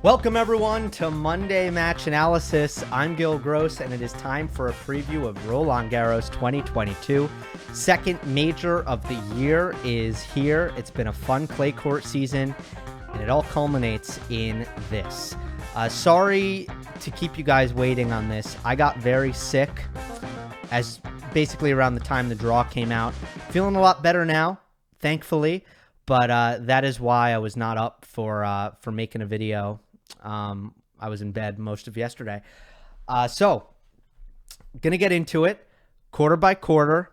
Welcome everyone to Monday Match Analysis. I'm Gill Gross, and it is time for a preview of Roland Garros 2022. Second major of the year is here. It's been a fun clay court season, and it all culminates in this. Sorry to keep you guys waiting on this. I got very sick as basically around the time the draw came out. Feeling a lot better now, thankfully, but that is why I was not up for making a video. I was in bed most of yesterday. So, gonna get into it quarter by quarter.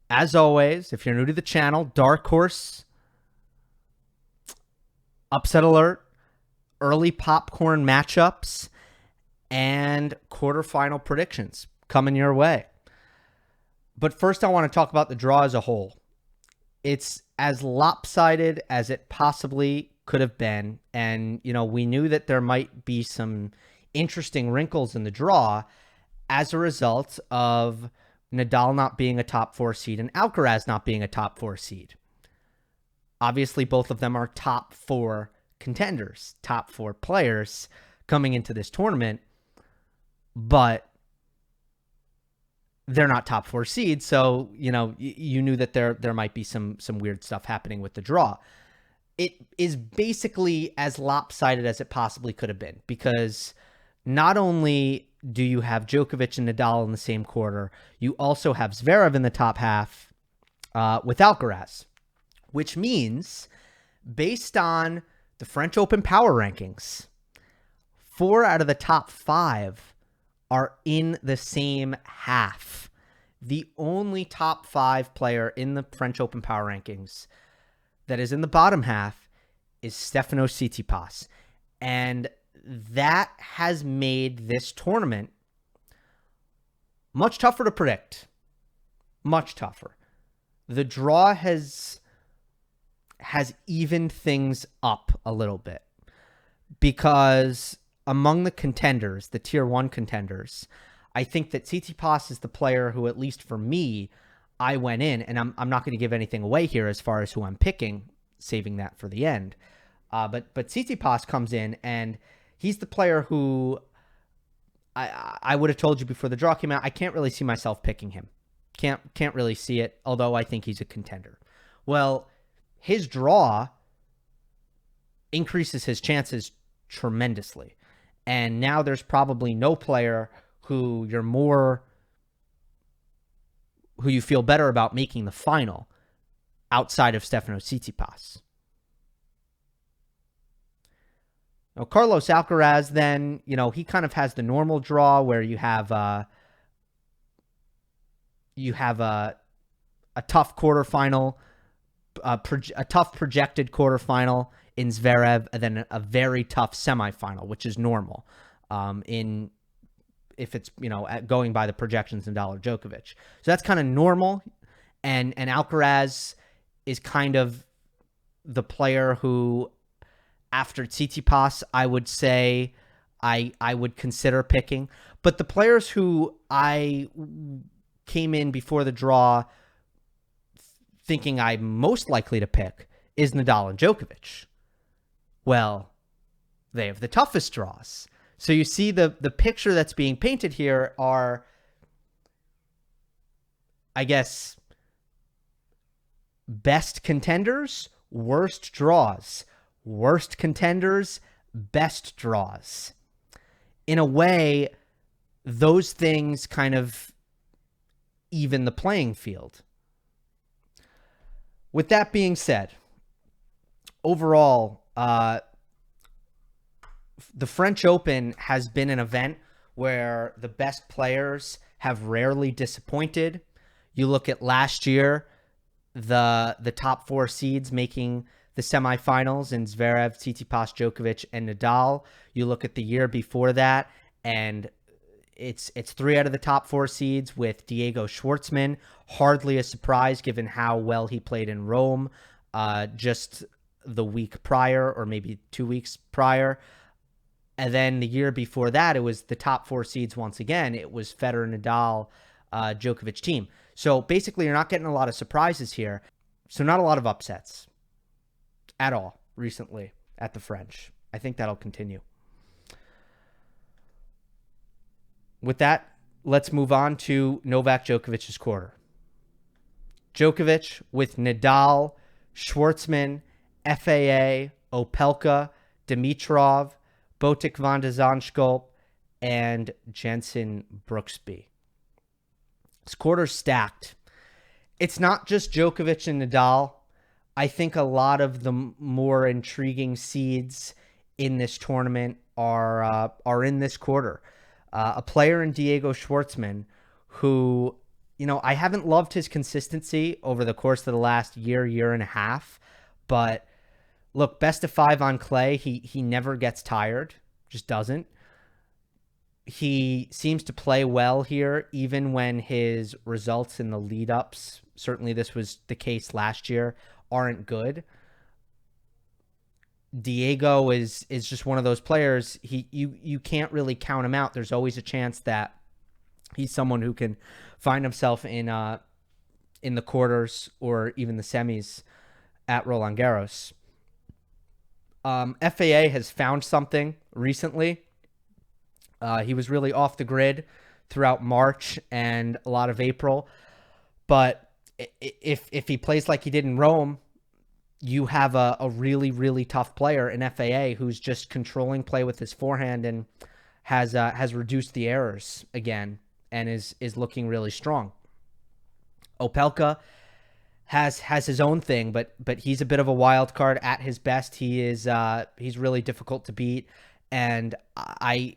As always, if you're new to the channel, dark horse, upset alert, early popcorn matchups, and quarterfinal predictions coming your way. But first, I want to talk about the draw as a whole. It's as lopsided as it possibly could have been. And, you know, we knew that there might be some interesting wrinkles in the draw as a result of Nadal not being a top 4 seed and Alcaraz not being a top 4 seed. Obviously, both of them are top 4 contenders, top 4 players coming into this tournament, but they're not top 4 seeds. So, you know, you knew that there might be some weird stuff happening with the draw. It is basically as lopsided as it possibly could have been, because not only do you have Djokovic and Nadal in the same quarter, you also have Zverev in the top half with Alcaraz, which means, based on the French Open power rankings, 4 out of the top 5 are in the same half. The only top 5 player in the French Open power rankings that is in the bottom half is Stefanos Tsitsipas. And that has made this tournament much tougher to predict. Much tougher. The draw has evened things up a little bit, because among the contenders, the tier 1 contenders, I think that Tsitsipas is the player who, at least for me, I went in, and I'm not going to give anything away here as far as who I'm picking, saving that for the end. But Tsitsipas comes in, and he's the player who I would have told you before the draw came out, I can't really see myself picking him. Can't really see it, although I think he's a contender. Well, his draw increases his chances tremendously. And now there's probably no player who you feel better about making the final outside of Stefanos Tsitsipas. Now, Carlos Alcaraz, then, you know, he kind of has the normal draw where you have a tough quarterfinal, a tough projected quarterfinal in Zverev, and then a very tough semifinal, which is normal if it's, you know, going by the projections of Nadal or Djokovic. So that's kind of normal. And Alcaraz is kind of the player who, after Tsitsipas, I would say I would consider picking. But the players who I came in before the draw thinking I'm most likely to pick is Nadal and Djokovic. Well, they have the toughest draws. So you see the picture that's being painted here are, I guess, best contenders, worst draws. Worst contenders, best draws. In a way, those things kind of even the playing field. With that being said, overall, the French Open has been an event where the best players have rarely disappointed. You look at last year, the top 4 seeds making the semifinals in Zverev, Tsitsipas, Djokovic, and Nadal. You look at the year before that, and it's 3 out of the top 4 seeds with Diego Schwartzman. Hardly a surprise given how well he played in Rome just the week prior, or maybe 2 weeks prior. And then the year before that, it was the top 4 seeds once again. It was Federer, Nadal, Djokovic team. So basically, you're not getting a lot of surprises here. So not a lot of upsets at all recently at the French. I think that'll continue. With that, let's move on to Novak Djokovic's quarter. Djokovic with Nadal, Schwartzman, FAA, Opelka, Dimitrov, Botic van de Zandschulp, and Jensen Brooksby. This quarter's stacked. It's not just Djokovic and Nadal. I think a lot of the more intriguing seeds in this tournament are in this quarter. A player in Diego Schwartzman who, I haven't loved his consistency over the course of the last year and a half, but look, best of 5 on clay, he never gets tired, just doesn't. He seems to play well here, even when his results in the lead-ups, certainly this was the case last year, aren't good. Diego is just one of those players. You can't really count him out. There's always a chance that he's someone who can find himself in the quarters or even the semis at Roland Garros. FAA has found something recently. He was really off the grid throughout March and a lot of April. But if he plays like he did in Rome, you have a really, really tough player in FAA who's just controlling play with his forehand and has reduced the errors again and is looking really strong. Opelka has his own thing, but he's a bit of a wild card at his best. He's really difficult to beat, and I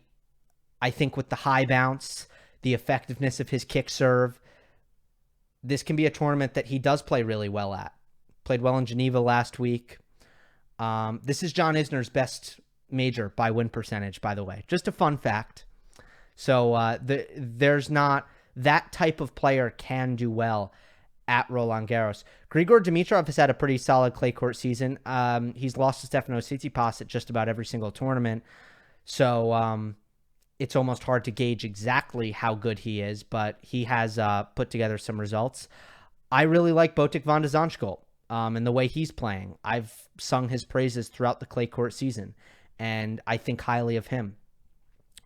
think with the high bounce, the effectiveness of his kick serve, this can be a tournament that he does play really well at. Played well in Geneva last week. This is John Isner's best major by win percentage, by the way. Just a fun fact. So there's not that type of player can do well at Roland Garros. Grigor Dimitrov has had a pretty solid clay court season. He's lost to Stefanos Tsitsipas at just about every single tournament. So it's almost hard to gauge exactly how good he is, but he has put together some results. I really like Botic van de Zandschulp and the way he's playing. I've sung his praises throughout the clay court season, and I think highly of him.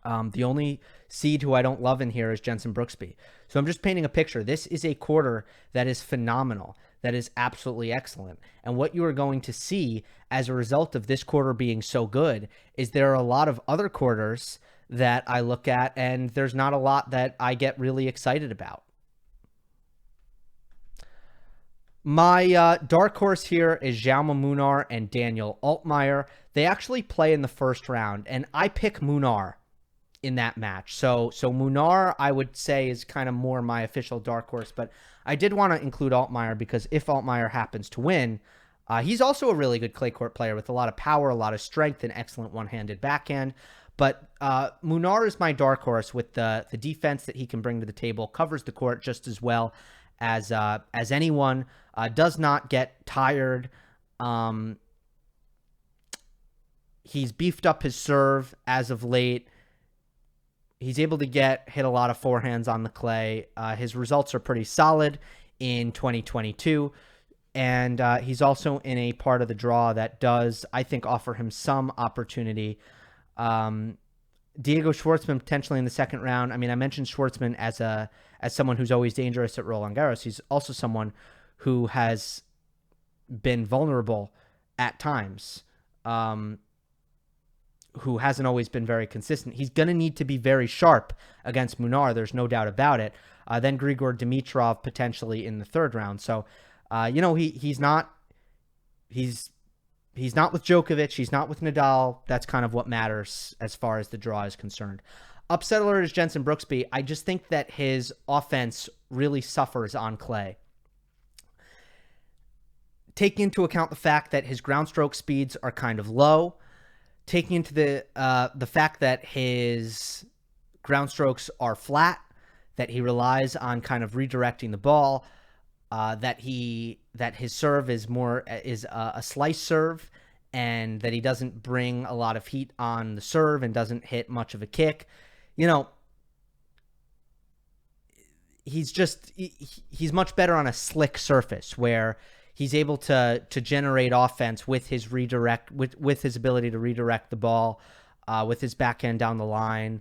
The only seed who I don't love in here is Jensen Brooksby. So I'm just painting a picture. This is a quarter that is phenomenal, that is absolutely excellent. And what you are going to see as a result of this quarter being so good is there are a lot of other quarters that I look at, and there's not a lot that I get really excited about. My dark horse here is Jaume Munar and Daniel Altmaier. They actually play in the first round, and I pick Munar in that match. So Munar, I would say, is kind of more my official dark horse, but I did want to include Altmaier because if Altmaier happens to win, he's also a really good clay court player with a lot of power, a lot of strength, and excellent one-handed backhand. But Munar is my dark horse with the defense that he can bring to the table, covers the court just as well as anyone, does not get tired. He's beefed up his serve as of late. He's able to hit a lot of forehands on the clay. His results are pretty solid in 2022. And he's also in a part of the draw that does, I think, offer him some opportunity. Diego Schwartzman potentially in the second round. I mean, I mentioned Schwartzman as someone who's always dangerous at Roland Garros. He's also someone who has been vulnerable at times, who hasn't always been very consistent. He's going to need to be very sharp against Munar. There's no doubt about it. Then Grigor Dimitrov potentially in the third round. So, he's not with Djokovic. He's not with Nadal. That's kind of what matters as far as the draw is concerned. Upset alert is Jensen Brooksby. I just think that his offense really suffers on clay. Taking into account the fact that his ground stroke speeds are kind of low, taking into the fact that his ground strokes are flat, that he relies on kind of redirecting the ball, that his serve is a slice serve, and that he doesn't bring a lot of heat on the serve and doesn't hit much of a kick. He's much better on a slick surface where He's able to generate offense with his redirect, with his ability to redirect the ball, with his backhand down the line,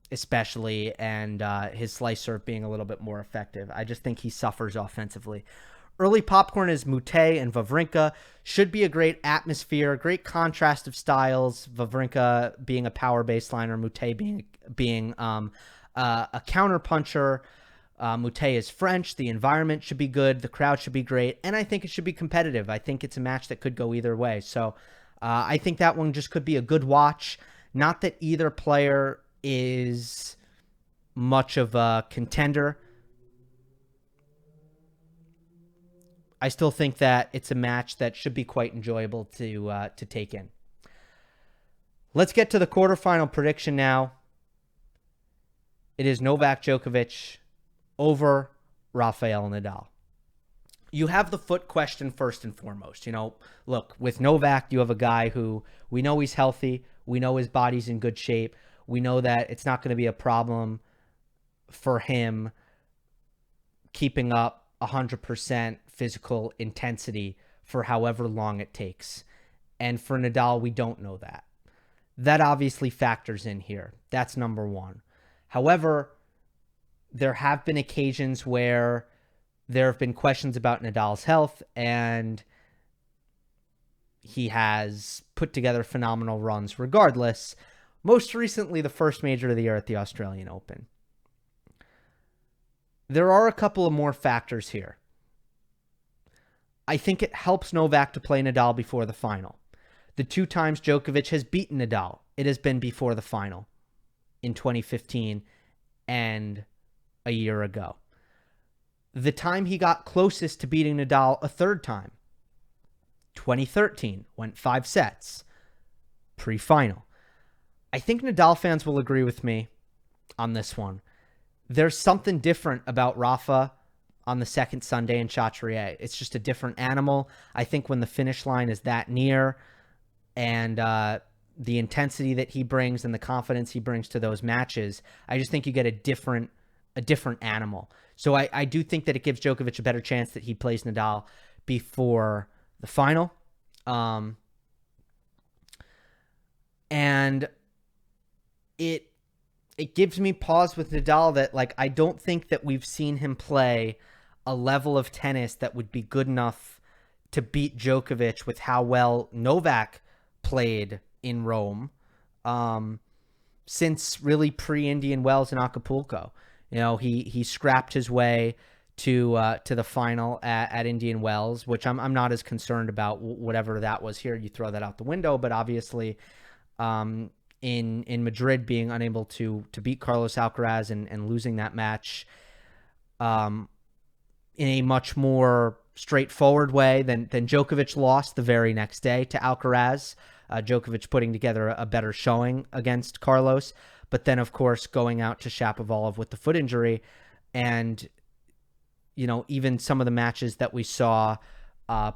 especially, and his slice serve being a little bit more effective. I just think he suffers offensively. Early popcorn is Mute and Wawrinka. Should be a great atmosphere, great contrast of styles. Wawrinka being a power baseliner, Mute being a counter puncher. Mute is French. The environment should be good. The crowd should be great. And I think it should be competitive. I think it's a match that could go either way. So I think that one just could be a good watch. Not that either player is much of a contender. I still think that it's a match that should be quite enjoyable to take in. Let's get to the quarterfinal prediction now. It is Novak Djokovic over Rafael Nadal. You have the foot question first and foremost. Look, with Novak, you have a guy who we know he's healthy. We know his body's in good shape. We know that it's not going to be a problem for him keeping up 100% physical intensity for however long it takes. And for Nadal, we don't know that. That obviously factors in here. That's number one. However, there have been occasions where there have been questions about Nadal's health, and he has put together phenomenal runs regardless. Most recently, the first major of the year at the Australian Open. There are a couple of more factors here. I think it helps Novak to play Nadal before the final. The 2 times Djokovic has beaten Nadal, it has been before the final in 2015 and a year ago. The time he got closest to beating Nadal a third time, 2013, went 5 sets, pre-final. I think Nadal fans will agree with me on this one. There's something different about Rafa on the second Sunday in Chatrier. It's just a different animal. I think when the finish line is that near, and the intensity that he brings and the confidence he brings to those matches, I just think you get a different animal. So I do think that it gives Djokovic a better chance that he plays Nadal before the final. And it gives me pause with Nadal that, like, I don't think that we've seen him play a level of tennis that would be good enough to beat Djokovic with how well Novak played in Rome since really pre-Indian Wells and Acapulco. He scrapped his way to the final at Indian Wells, which I'm not as concerned about. Whatever that was here, you throw that out the window. But obviously, in Madrid, being unable to beat Carlos Alcaraz and losing that match in a much more straightforward way than Djokovic lost the very next day to Alcaraz. Djokovic putting together a better showing against Carlos, but then, of course, going out to Shapovalov with the foot injury. And, even some of the matches that we saw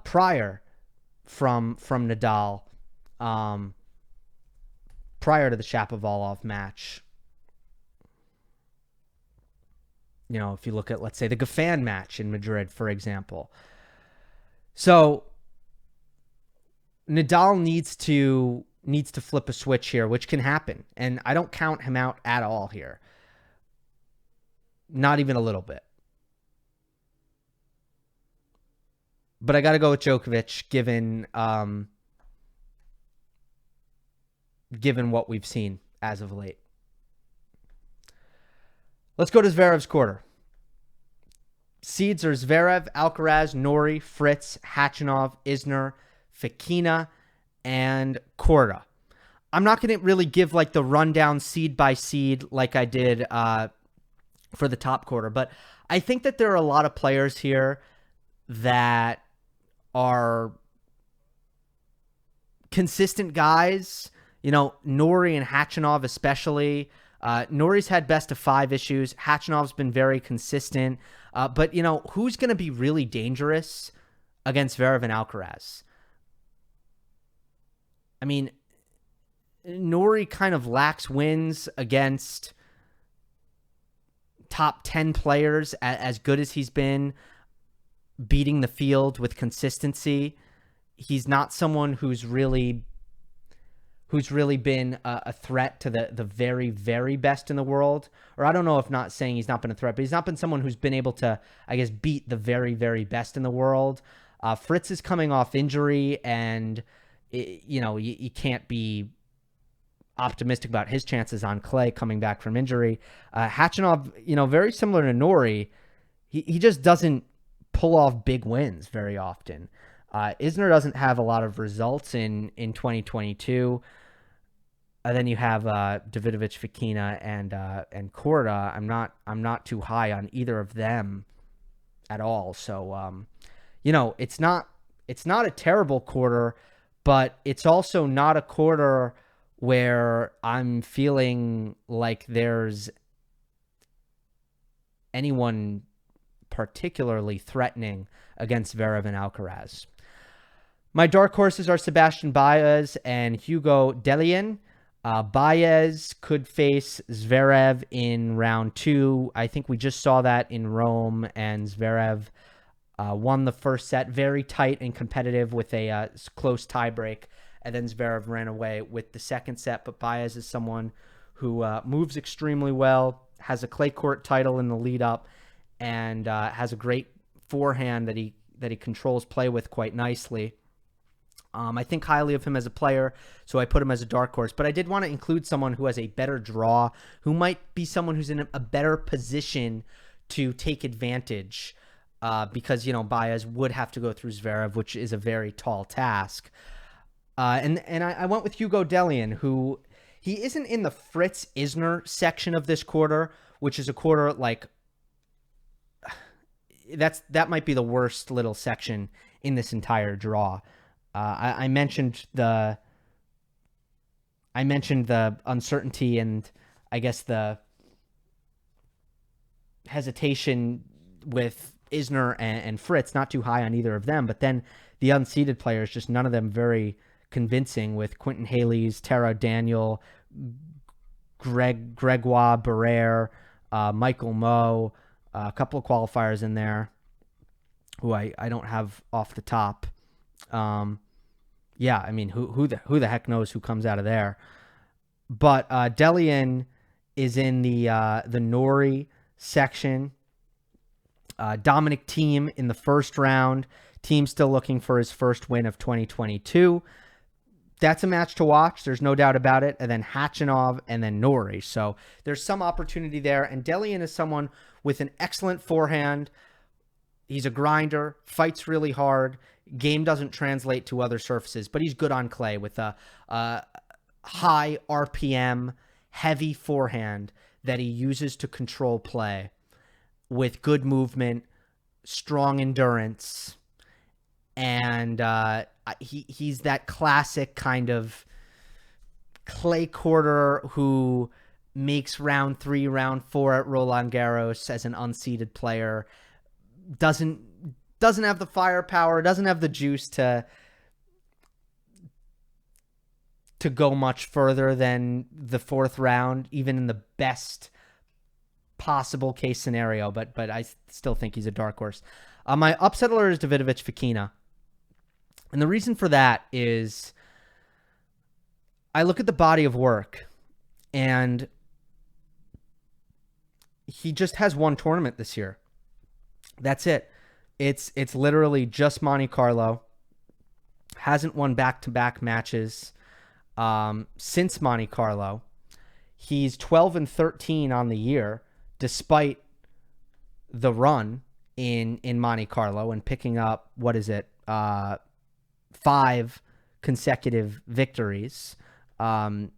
prior from Nadal, prior to the Shapovalov match, if you look at, let's say, the Goffin match in Madrid, for example. So Nadal needs to flip a switch here, which can happen. And I don't count him out at all here. Not even a little bit. But I got to go with Djokovic given what we've seen as of late. Let's go to Zverev's quarter. Seeds are Zverev, Alcaraz, Norrie, Fritz, Khachanov, Isner, Fekina, and Korda. I'm not going to really give like the rundown seed by seed like I did for the top quarter, but I think that there are a lot of players here that are consistent guys. Norrie and Khachanov especially. Norrie's had best of 5 issues. Khachanov's been very consistent. But, who's going to be really dangerous against Zverev and Alcaraz? I mean, Norrie kind of lacks wins against top 10 players as good as he's been. beating the field with consistency. He's not someone who's really been a threat to the very, very best in the world. Or I don't know if not saying he's not been a threat, but he's not been someone who's been able to, I guess, beat the very, very best in the world. Fritz is coming off injury, and you can't be optimistic about his chances on clay coming back from injury. Khachanov, very similar to Norrie, he just doesn't pull off big wins very often. Isner doesn't have a lot of results in 2022. Then you have Davidovich, Fokina, and Korda. I'm not too high on either of them at all. So it's not a terrible quarter, but it's also not a quarter where I'm feeling like there's anyone particularly threatening against Zverev and Alcaraz. My dark horses are Sebastian Baez and Hugo Dellien. Baez could face Zverev in round 2. I think we just saw that in Rome, and Zverev won the first set, very tight and competitive with a close tiebreak, and then Zverev ran away with the second set. But Baez is someone who moves extremely well, has a clay court title in the lead up, and has a great forehand that he controls play with quite nicely. I think highly of him as a player, so I put him as a dark horse. But I did want to include someone who has a better draw, who might be someone who's in a better position to take advantage, because Baez would have to go through Zverev, which is a very tall task. And I went with Hugo Dellien, who he isn't in the Fritz Isner section of this quarter, which is a quarter like that might be the worst little section in this entire draw. I mentioned the uncertainty and I guess the hesitation with Isner and Fritz, not too high on either of them, but then the unseeded players, just none of them very convincing, with Quentin Haley's, Tara Daniel, Gregoire Barrere, Michael Moe, a couple of qualifiers in there who I don't have off the top. Yeah, I mean, who the heck knows who comes out of there? But Dellien is in the Norrie section. Dominic Thiem in the first round. Thiem still looking for his first win of 2022. That's a match to watch. There's no doubt about it. And then Khachanov and then Norrie. So there's some opportunity there. And Dellien is someone with an excellent forehand. He's a grinder, fights really hard. Game doesn't translate to other surfaces, but he's good on clay with a high RPM, heavy forehand that he uses to control play with good movement, strong endurance, and he's that classic kind of clay quarter who makes round 3, round 4 at Roland Garros as an unseeded player. Doesn't have the firepower, doesn't have the juice to go much further than the 4th round, even in the best possible case scenario. But I still think he's a dark horse. My upsetter is Davidovich Fokina. And the reason for that is I look at the body of work, and he just has one tournament this year. That's it. It's literally just Monte Carlo. Hasn't won back-to-back matches since Monte Carlo. He's 12-13 on the year, despite the run in Monte Carlo and picking up, 5 consecutive victories in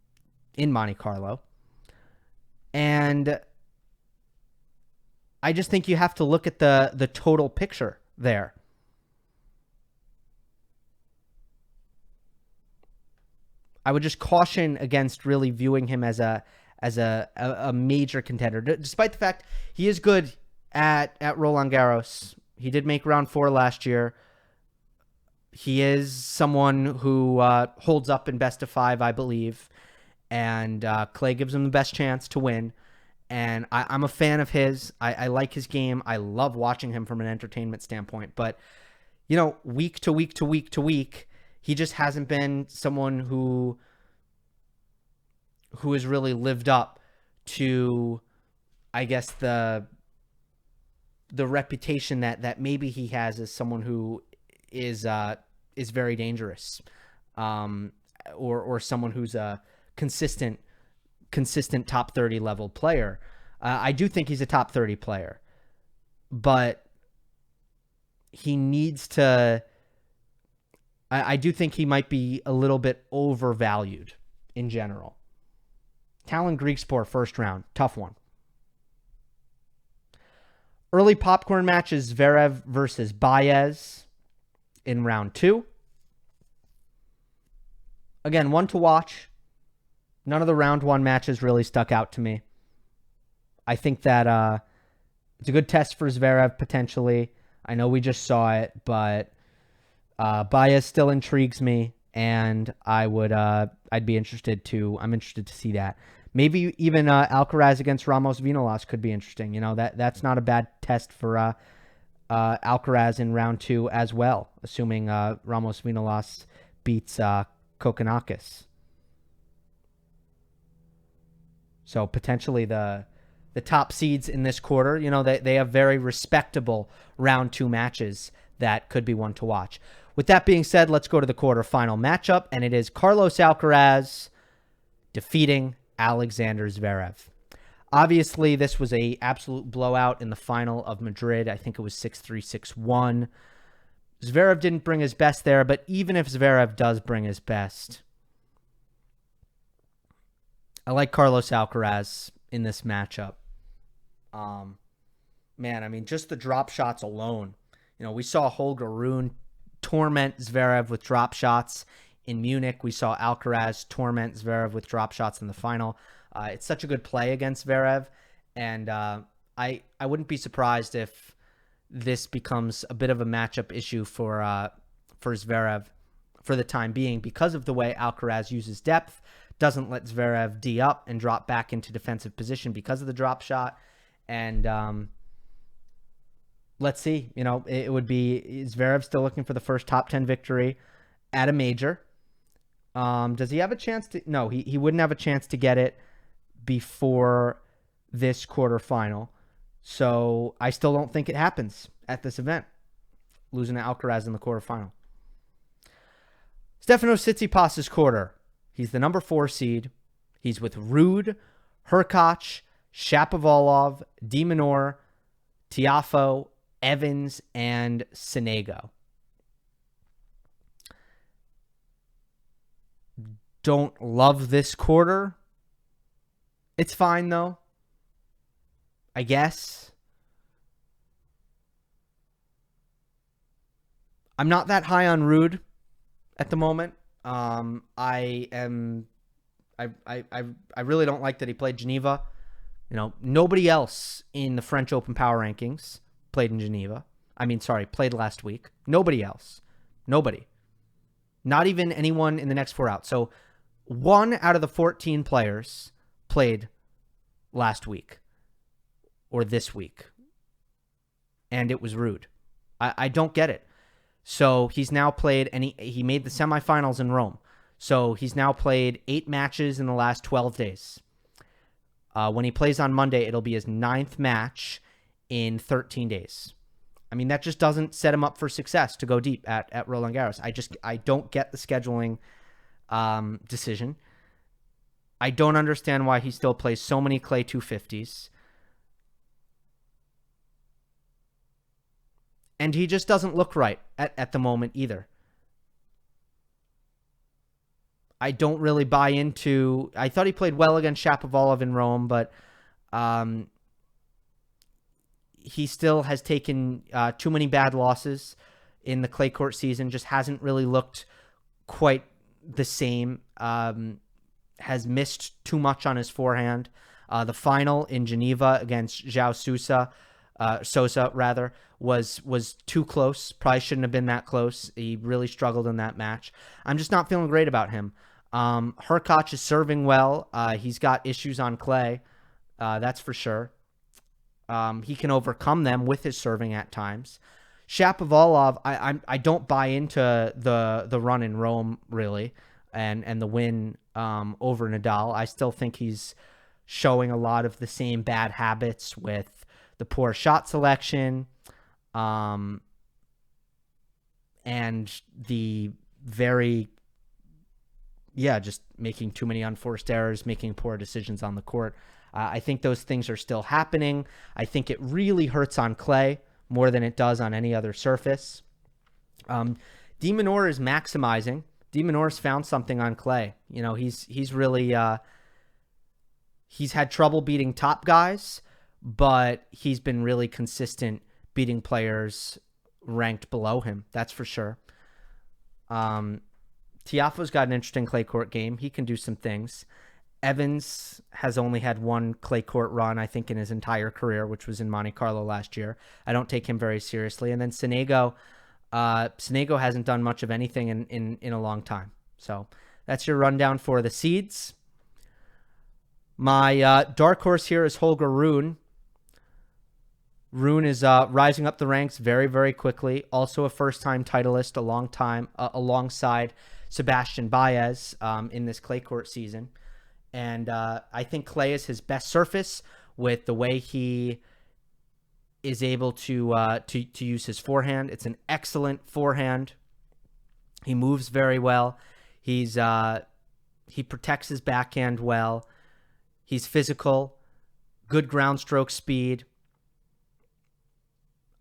Monte Carlo. And I just think you have to look at the total picture there. I would just caution against really viewing him as a major contender, despite the fact he is good at Roland Garros. He did make round 4 last year. He is someone who holds up in best of 5, I believe, and clay gives him the best chance to win. And I'm a fan of his. I like his game. I love watching him from an entertainment standpoint. But, week to week to week to week, he just hasn't been someone who has really lived up to, I guess, the reputation that maybe he has as someone who is very dangerous, or someone who's a consistent top 30 level player. I do think he's a top 30 player, but he needs to. I do think he might be a little bit overvalued in general. Talon Griekspoor, first round, tough one. Early popcorn matches: Zverev versus Baez in round 2. Again, one to watch. None of the round 1 matches really stuck out to me. I think that it's a good test for Zverev, potentially. I know we just saw it, but Baez still intrigues me, and I'd be interested to. I'm interested to see that. Maybe even Alcaraz against Ramos Vinolas could be interesting. That's not a bad test for Alcaraz in round 2 as well, assuming Ramos Vinolas beats Kokkinakis. So potentially the top seeds in this quarter, they have very respectable round 2 matches that could be one to watch. With that being said, let's go to the quarterfinal matchup, and it is Carlos Alcaraz defeating Alexander Zverev. Obviously, this was a absolute blowout in the final of Madrid. I think it was 6-3, 6-1. Zverev didn't bring his best there, but even if Zverev does bring his best, I like Carlos Alcaraz in this matchup. Just the drop shots alone. We saw Holger Rune torment Zverev with drop shots in Munich. We saw Alcaraz torment Zverev with drop shots in the final. It's such a good play against Zverev, and I wouldn't be surprised if this becomes a bit of a matchup issue for Zverev for the time being, because of the way Alcaraz uses depth, doesn't let Zverev D up and drop back into defensive position because of the drop shot. And let's see, it would be Zverev still looking for the first top 10 victory at a major. Does he have a chance to? No, he wouldn't have a chance to get it before this quarterfinal. So I still don't think it happens at this event, losing to Alcaraz in the quarterfinal. Stefanos Tsitsipas' quarter. He's the number 4 seed. He's with Ruud, Hurkacz, Shapovalov, De Minaur, Tiafoe, Evans, and Sonego. Don't love this quarter. It's fine, though, I guess. I'm not that high on Ruud at the moment. I really don't like that he played Geneva. Nobody else in the French Open Power Rankings played in Geneva. Played last week. Nobody else. Nobody. Not even anyone in the next 4 out. So 1 out of the 14 players played last week or this week. And it was Ruud. I don't get it. So he's now played, and he made the semifinals in Rome. So he's now played 8 matches in the last 12 days. When he plays on Monday, it'll be his 9th match in 13 days. That just doesn't set him up for success to go deep at Roland Garros. I don't get the scheduling decision. I don't understand why he still plays so many clay 250s. And he just doesn't look right at the moment either. I don't really buy into... I thought he played well against Shapovalov in Rome, but he still has taken too many bad losses in the clay court season. Just hasn't really looked quite the same. Has missed too much on his forehand. The final in Geneva against João Sosa was too close. Probably shouldn't have been that close. He really struggled in that match. I'm just not feeling great about him. Hurkacz is serving well. He's got issues on clay. That's for sure. He can overcome them with his serving at times. Shapovalov, I don't buy into the run in Rome really, and the win over Nadal. I still think he's showing a lot of the same bad habits with the poor shot selection, and the very just making too many unforced errors, making poor decisions on the court. I think those things are still happening. I think it really hurts on clay more than it does on any other surface. De Minaur is maximizing. De Minaur's found something on clay. You know, he's really he's had trouble beating top guys, but he's been really consistent beating players ranked below him. That's for sure. Tiafoe's got an interesting clay court game. He can do some things. Evans has only had one clay court run, I think, in his entire career, which was in Monte Carlo last year. I don't take him very seriously. And then Sonego hasn't done much of anything in a long time. So that's your rundown for the seeds. My dark horse here is Holger Rune. Rune is rising up the ranks very, very quickly. Also a first-time titleist alongside Sebastian Baez in this clay court season. And I think clay is his best surface with the way he is able to use his forehand. It's an excellent forehand. He moves very well. He protects his backhand well. He's physical, good ground stroke speed.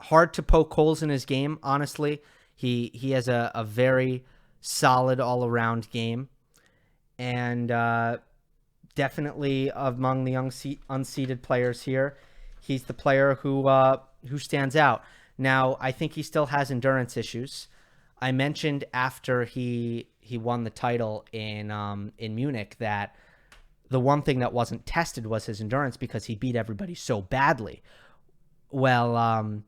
Hard to poke holes in his game, honestly. He has a very solid all-around game. And definitely among the unseeded players here, he's the player who stands out. Now, I think he still has endurance issues. I mentioned after he won the title in Munich that the one thing that wasn't tested was his endurance because he beat everybody so badly. Well,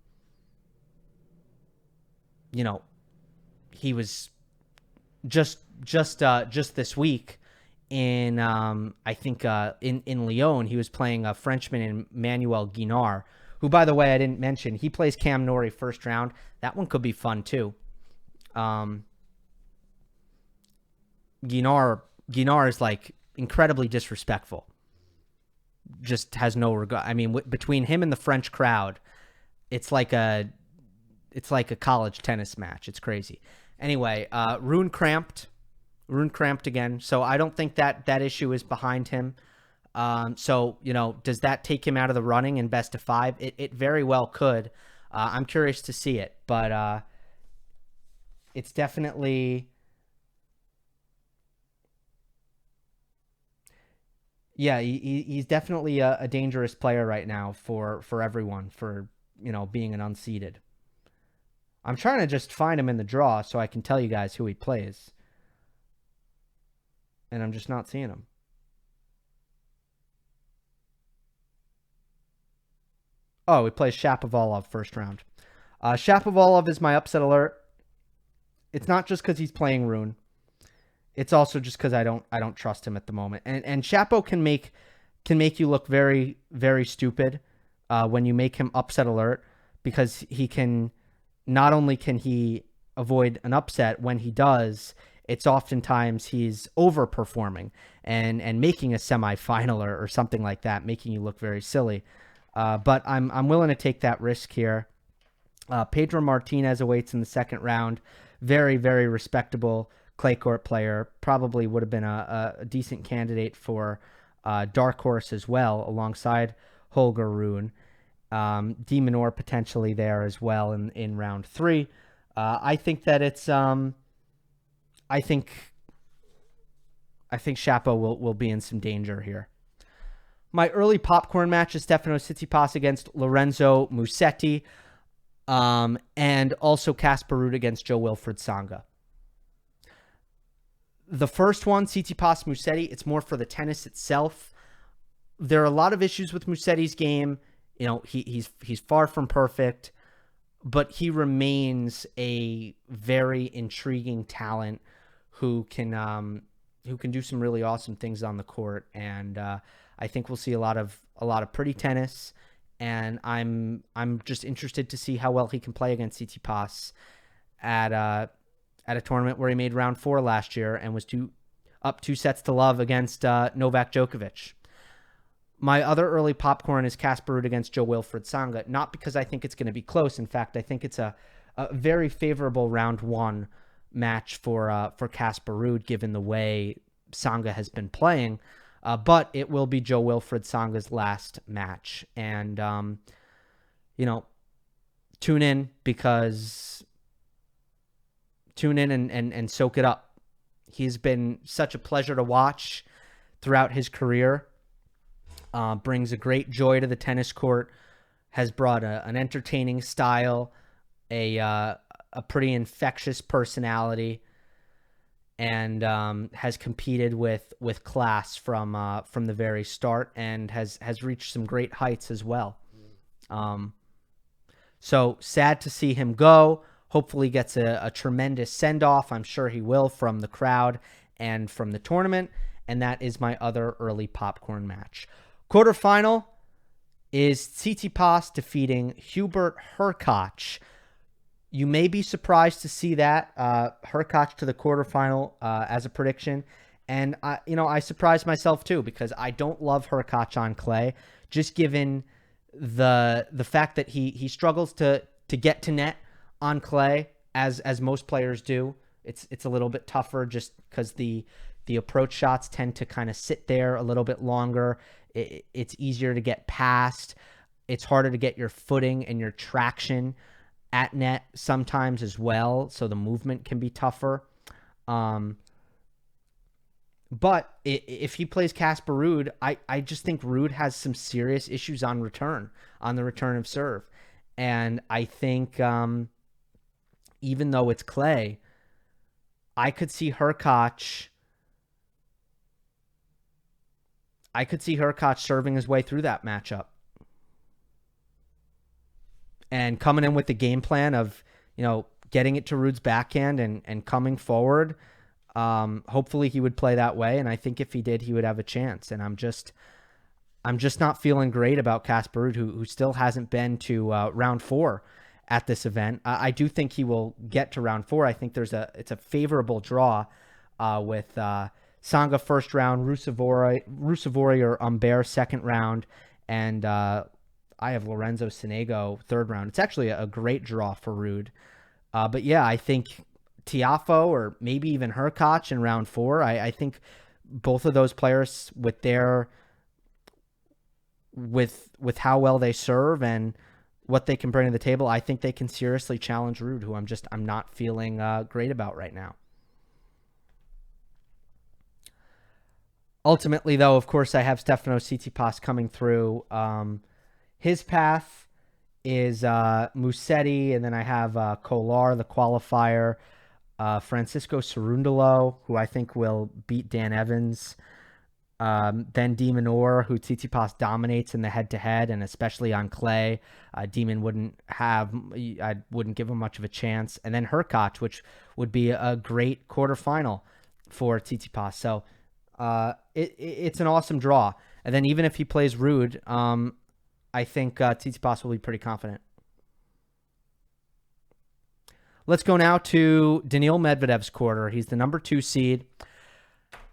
he was just this week in in Lyon, he was playing a Frenchman, Emmanuel Guinard, who, by the way, I didn't mention. He plays Cam Norrie first round. That one could be fun too. Guinard is like incredibly disrespectful. Just has no regard. I mean, between him and the French crowd, it's like a college tennis match. It's crazy. Anyway, Rune cramped again. So I don't think that issue is behind him. So, does that take him out of the running in best of 5? It very well could. I'm curious to see it, but it's definitely, he's definitely a dangerous player right now for everyone, for, being an unseeded. I'm trying to just find him in the draw so I can tell you guys who he plays. And I'm just not seeing him. Oh, he plays Shapovalov first round. Shapovalov is my upset alert. It's not just because he's playing Rune. It's also just because I don't trust him at the moment. And Shapo can make you look very, very stupid when you make him upset alert, because he can, not only can he avoid an upset, when he does, it's oftentimes he's overperforming and making a semifinal or something like that, making you look very silly. But I'm willing to take that risk here. Pedro Martinez awaits in the second round. Very, very respectable clay court player. Probably would have been a decent candidate for dark horse as well, alongside Holger Rune. De Minaur potentially there as well in round 3. I think that it's I think Shapo will be in some danger here. My early popcorn match is Stefanos Tsitsipas against Lorenzo Musetti, and also Casper Ruud against Joe-Wilfried Tsonga. The first one, Tsitsipas Musetti, it's more for the tennis itself. There are a lot of issues with Musetti's game. He's far from perfect, but he remains a very intriguing talent who can do some really awesome things on the court, and I think we'll see a lot of a lot of pretty tennis, and I'm just interested to see how well he can play against Tsitsipas at a tournament where he made round 4 last year and was up 2-0 against Novak Djokovic. My other early popcorn is Casper Ruud against Jo-Wilfried Tsonga, not because I think it's going to be close. In fact, I think it's a very favorable round 1 match for Casper Ruud, given the way Tsonga has been playing. But it will be Jo-Wilfried Tsonga's last match. And, tune in and soak it up. He's been such a pleasure to watch throughout his career. Brings a great joy to the tennis court, has brought an entertaining style, a pretty infectious personality, and has competed with class from the very start, and has reached some great heights as well. So sad to see him go. Hopefully gets a tremendous send-off. I'm sure he will, from the crowd and from the tournament. And that is my other early popcorn match. Quarterfinal is Tsitsipas defeating Hubert Hurkacz. You may be surprised to see that Hurkacz to the quarterfinal as a prediction, and I surprised myself too, because I don't love Hurkacz on clay, just given the fact that he struggles to get to net on clay as most players do. It's a little bit tougher just because the approach shots tend to kind of sit there a little bit longer. It's easier to get past. It's harder to get your footing and your traction at net sometimes as well, so the movement can be tougher. But if he plays Casper Ruud, I just think Ruud has some serious issues on the return of serve. And I think even though it's clay, I could see Hurkacz serving his way through that matchup and coming in with the game plan of, getting it to Ruud's backhand and coming forward. Hopefully he would play that way. And I think if he did, he would have a chance. And I'm just not feeling great about Casper Ruud, who still hasn't been to round 4 at this event. I do think he will get to round 4. I think it's a favorable draw with Tsonga first round, Ruusuvuori or Humbert second round, and I have Lorenzo Sonego third round. It's actually a great draw for Ruud. But yeah, I think Tiafoe or maybe even Hurkacz in round 4. I think both of those players with how well they serve and what they can bring to the table, I think they can seriously challenge Ruud, who I'm not feeling great about right now. Ultimately, though, of course, I have Stefanos Tsitsipas coming through. His path is Musetti, and then I have Kolar, the qualifier, Francisco Cerundolo, who I think will beat Dan Evans, then De Minaur, who Tsitsipas dominates in the head-to-head, and especially on clay. Demon I wouldn't give him much of a chance. And then Hurkacz, which would be a great quarterfinal for Tsitsipas. So it's an awesome draw. And then even if he plays Ruud, I think Tsitsipas will be pretty confident. Let's go now to Daniil Medvedev's quarter. He's the number 2 seed.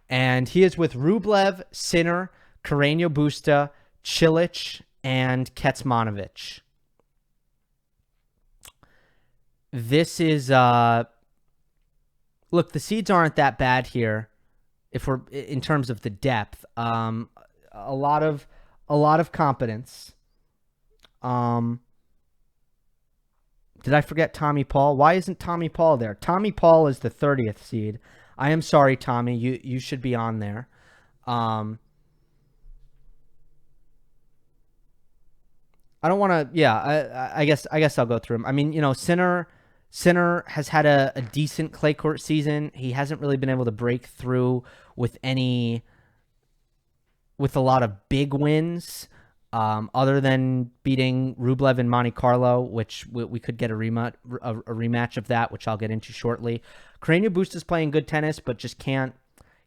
And he is with Rublev, Sinner, Carreño Busta, Cilic, and Kecmanovic. This is look, the seeds aren't that bad here if we're in terms of the depth. A lot of competence. Did I forget Tommy Paul? Why isn't Tommy Paul there? Tommy Paul is the 30th seed. I am sorry, Tommy. You should be on there. I don't want to. Yeah, I guess I'll go through him. I mean, Sinner has had a decent clay court season. He hasn't really been able to break through with a lot of big wins. Other than beating Rublev in Monte Carlo, which we could get a rematch of that, which I'll get into shortly. Carreño Busta is playing good tennis, but just can't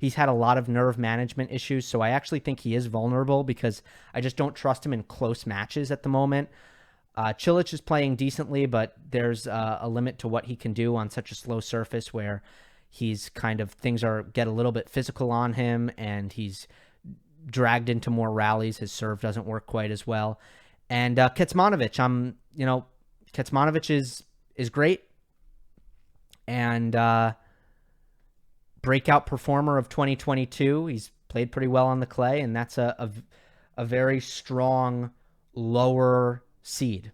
He's had a lot of nerve management issues, so I actually think he is vulnerable because I just don't trust him in close matches at the moment. Cilic is playing decently, but there's a limit to what he can do on such a slow surface where he's things get a little bit physical on him, and he's dragged into more rallies. His serve doesn't work quite as well. And Kecmanovic, Kecmanovic is great, and breakout performer of 2022. He's played pretty well on the clay, and that's a very strong lower seed.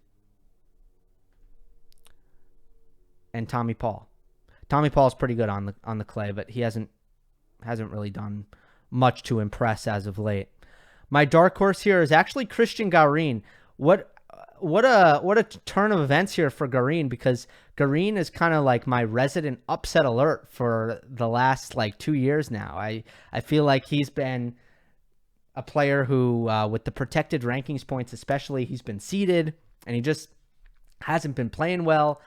And Tommy Paul. Tommy Paul's pretty good on the clay, but he hasn't really done much to impress as of late. My dark horse here is actually Cristian Garin. What a turn of events here for Garin, because Garin is kind of like my resident upset alert for the last 2 years now. I feel like he's been a player who, with the protected rankings points especially, he's been seeded and he just hasn't been playing well.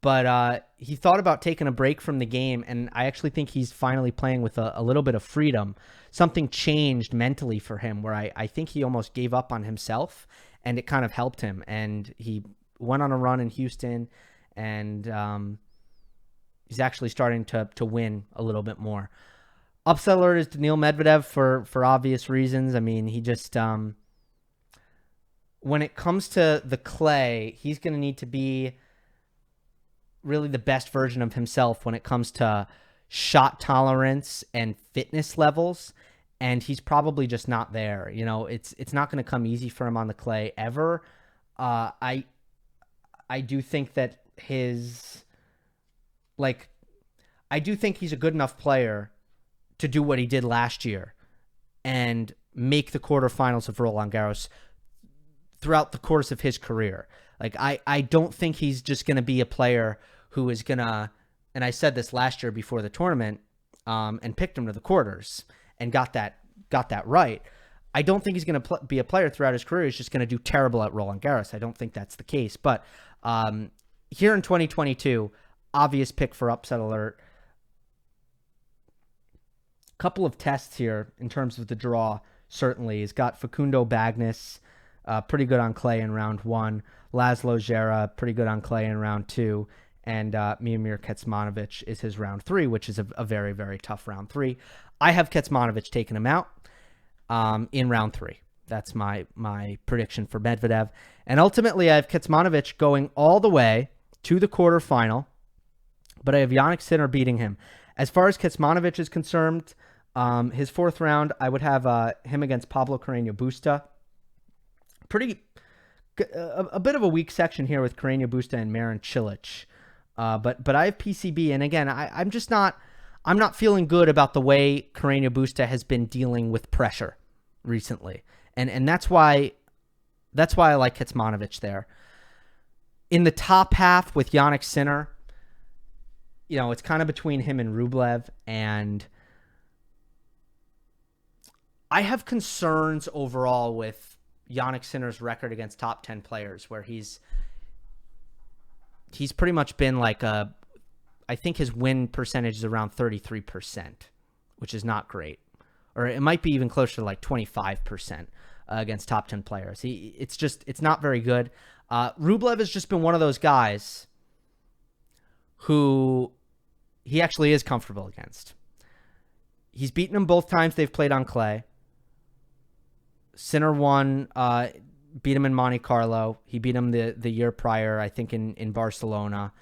But he thought about taking a break from the game, and I actually think he's finally playing with a little bit of freedom. Something changed mentally for him where I think he almost gave up on himself, and it kind of helped him. And he went on a run in Houston, and he's actually starting to win a little bit more. Upset alert is Daniil Medvedev for obvious reasons. I mean, he just when it comes to the clay, he's going to need to be really the best version of himself when it comes to shot tolerance and fitness levels, and he's probably just not there. It's not going to come easy for him on the clay ever. I do think that I do think he's a good enough player to do what he did last year and make the quarterfinals of Roland Garros throughout the course of his career. I don't think he's just going to be a player who is going to, and I said this last year before the tournament, and picked him to the quarters and got that right. I don't think he's going to be a player throughout his career who's just going to do terrible at Roland Garros. I don't think that's the case. But here in 2022, obvious pick for upset alert. Couple of tests here in terms of the draw, certainly. He's got Facundo Bagnis, pretty good on clay in round 1. Laszlo Djere, pretty good on clay in round 2. And Miomir Kecmanovic is his round 3, which is a very, very tough round 3. I have Kecmanovic taking him out in round 3. That's my prediction for Medvedev. And ultimately, I have Kecmanovic going all the way to the quarterfinal, but I have Jannik Sinner beating him. As far as Kecmanovic is concerned, his 4th round, I would have him against Pablo Carreño Busta. A bit of a weak section here with Carreño Busta and Marin Cilic. But I have PCB, and again, I'm not feeling good about the way Carreño Busta has been dealing with pressure recently, and that's why I like Kecmanovic there. In the top half with Jannik Sinner, it's kind of between him and Rublev, and I have concerns overall with Jannik Sinner's record against top 10 players, where he's pretty much been I think his win percentage is around 33%, which is not great. Or it might be even closer to 25% against top 10 players. It's not very good. Rublev has just been one of those guys who he actually is comfortable against. He's beaten him both times they've played on clay. Sinner won, beat him in Monte Carlo. He beat him the year prior, I think, in Barcelona.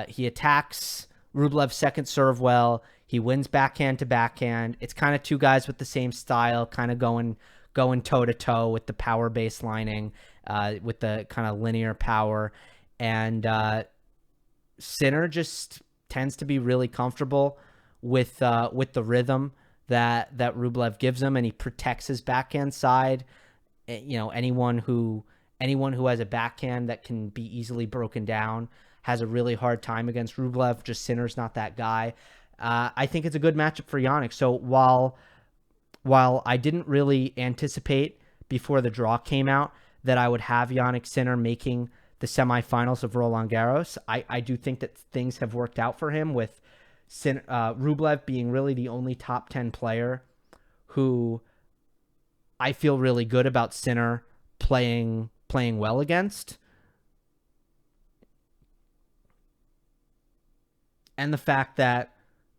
He attacks Rublev's second serve well. He wins backhand to backhand. It's kind of two guys with the same style, kind of going toe-to-toe with the power baselining, with the kind of linear power. And Sinner just tends to be really comfortable with the rhythm that Rublev gives him, and he protects his backhand side. Anyone who has a backhand that can be easily broken down has a really hard time against Rublev. Just Sinner's not that guy. I think it's a good matchup for Jannik. So while I didn't really anticipate before the draw came out that I would have Jannik Sinner making the semifinals of Roland Garros, I do think that things have worked out for him with Rublev being really the only top 10 player who I feel really good about Sinner playing well against. And the fact that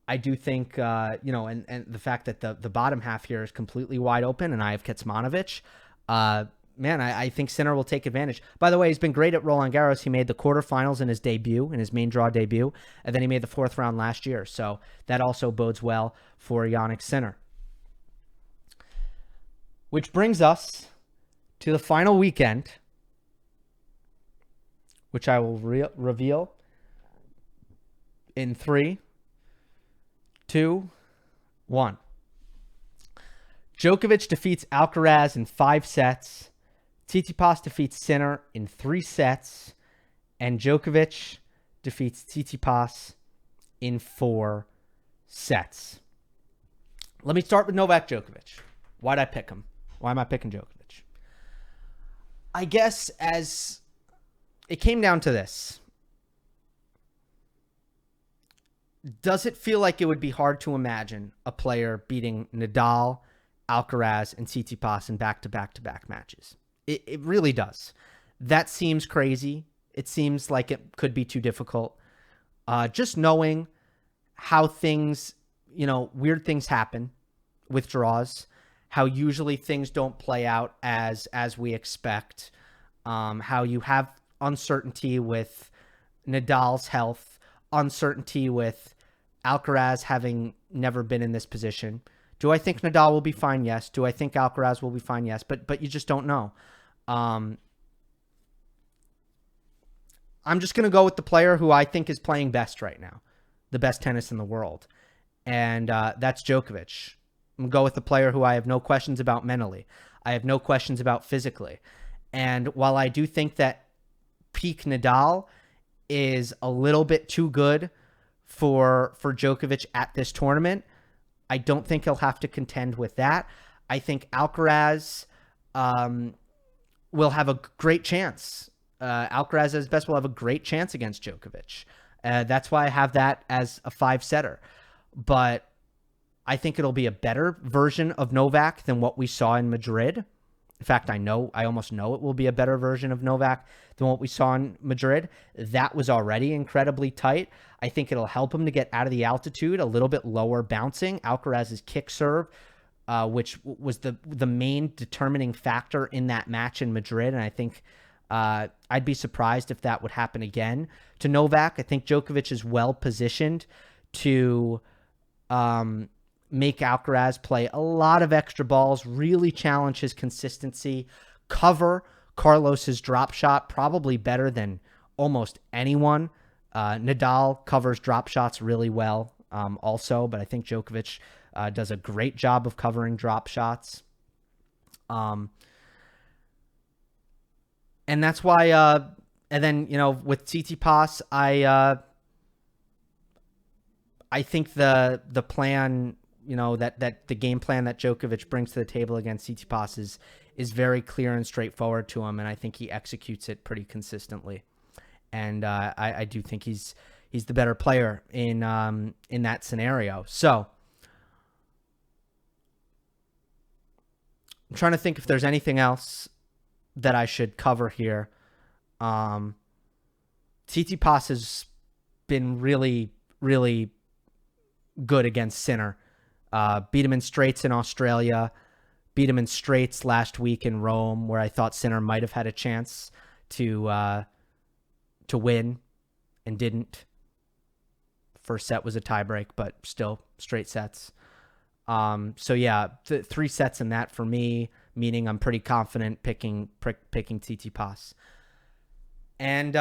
I do think, and the fact that the bottom half here is completely wide open and I have Kecmanovic, I think Sinner will take advantage. By the way, he's been great at Roland Garros. He made the quarterfinals in his debut, in his main draw debut, and then he made the fourth round last year. So that also bodes well for Jannik Sinner. Which brings us to the final weekend, which I will reveal in 3, 2, 1. Djokovic defeats Alcaraz in 5 sets. Tsitsipas defeats Sinner in 3 sets. And Djokovic defeats Tsitsipas in 4 sets. Let me start with Novak Djokovic. Why'd I pick him? Why am I picking Djokovic? I guess as it came down to this. Does it feel like it would be hard to imagine a player beating Nadal, Alcaraz, and Tsitsipas in back-to-back-to-back matches? It really does. That seems crazy. It seems like it could be too difficult. Just knowing how things, weird things happen with draws, how usually things don't play out as we expect, how you have uncertainty with Nadal's health, uncertainty with Alcaraz having never been in this position. Do I think Nadal will be fine? Yes. Do I think Alcaraz will be fine? Yes. But you just don't know. I'm just going to go with the player who I think is playing best right now, the best tennis in the world, and that's Djokovic. I'm going to go with the player who I have no questions about mentally. I have no questions about physically. And while I do think that peak Nadal is a little bit too good for Djokovic at this tournament, I don't think he'll have to contend with that. I think Alcaraz will have a great chance. Alcaraz at his best will have a great chance against Djokovic. That's why I have that as a 5-setter. But I think it'll be a better version of Novak than what we saw in Madrid. In fact, I almost know it will be a better version of Novak than what we saw in Madrid. That was already incredibly tight. I think it'll help him to get out of the altitude, a little bit lower bouncing. Alcaraz's kick serve, which was the main determining factor in that match in Madrid. And I think I'd be surprised if that would happen again to Novak. I think Djokovic is well positioned to make Alcaraz play a lot of extra balls, really challenge his consistency, cover Carlos's drop shot probably better than almost anyone. Nadal covers drop shots really well also, but I think Djokovic does a great job of covering drop shots. And that's why, and then, with Tsitsipas, I think the plan, that the game plan that Djokovic brings to the table against Tsitsipas is very clear and straightforward to him, and I think he executes it pretty consistently. And I do think he's the better player in that scenario. So I'm trying to think if there's anything else that I should cover here. Tsitsipas has been really, really good against Sinner. Beat him in straights in Australia. Beat him in straights last week in Rome, where I thought Sinner might have had a chance to win and didn't. First set was a tiebreak, but still straight sets. So yeah, 3 sets in that for me, meaning I'm pretty confident picking Tsitsipas. And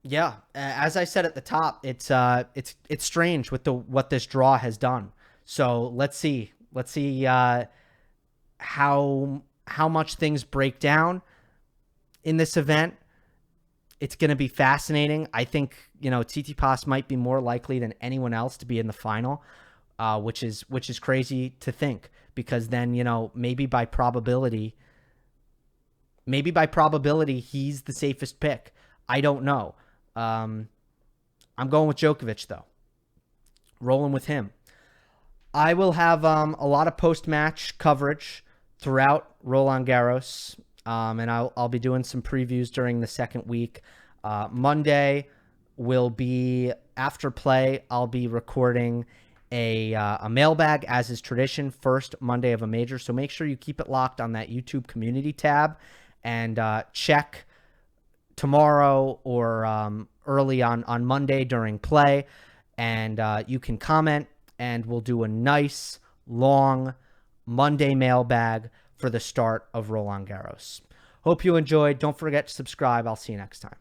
yeah, as I said at the top, it's strange with what this draw has done. So let's see how much things break down in this event. It's going to be fascinating. I think, Tsitsipas might be more likely than anyone else to be in the final, which is crazy to think, because then, maybe by probability, he's the safest pick. I don't know. I'm going with Djokovic though. rolling with him. I will have a lot of post-match coverage throughout Roland Garros, and I'll be doing some previews during the second week. Monday will be after play. I'll be recording a mailbag, as is tradition, first Monday of a major. So make sure you keep it locked on that YouTube community tab and check tomorrow or early on Monday during play. And you can comment, and we'll do a nice, long Monday mailbag for the start of Roland Garros. Hope you enjoyed. Don't forget to subscribe. I'll see you next time.